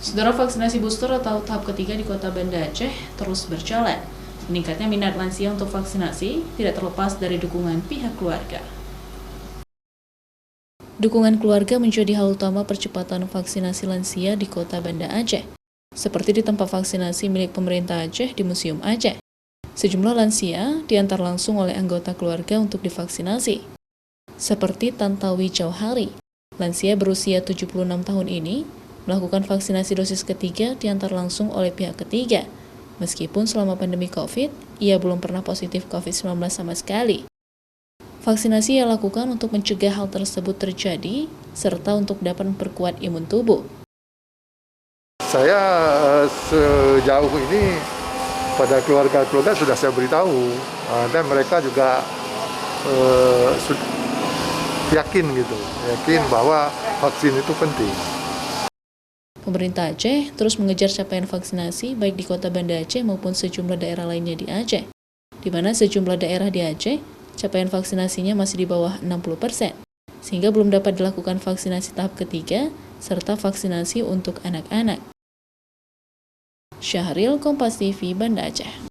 Saudara, vaksinasi booster atau tahap ketiga di Kota Banda Aceh terus berjalan. Meningkatnya minat lansia untuk vaksinasi tidak terlepas dari dukungan pihak keluarga. Dukungan keluarga menjadi hal utama percepatan vaksinasi lansia di Kota Banda Aceh, seperti di tempat vaksinasi milik pemerintah Aceh di Museum Aceh. Sejumlah lansia diantar langsung oleh anggota keluarga untuk divaksinasi. Seperti Tantawi Jauhari, lansia berusia 76 tahun ini, melakukan vaksinasi dosis ketiga diantar langsung oleh pihak ketiga. Meskipun selama pandemi COVID, ia belum pernah positif COVID-19 sama sekali. Vaksinasi ia lakukan untuk mencegah hal tersebut terjadi, serta untuk dapat memperkuat imun tubuh. Saya sejauh ini pada keluarga-keluarga sudah saya beritahu, dan mereka juga yakin bahwa vaksin itu penting. Pemerintah Aceh terus mengejar capaian vaksinasi baik di Kota Banda Aceh maupun sejumlah daerah lainnya di Aceh, di mana sejumlah daerah di Aceh capaian vaksinasinya masih di bawah 60%, sehingga belum dapat dilakukan vaksinasi tahap ketiga serta vaksinasi untuk anak-anak. Syahril, Kompas TV, Banda Aceh.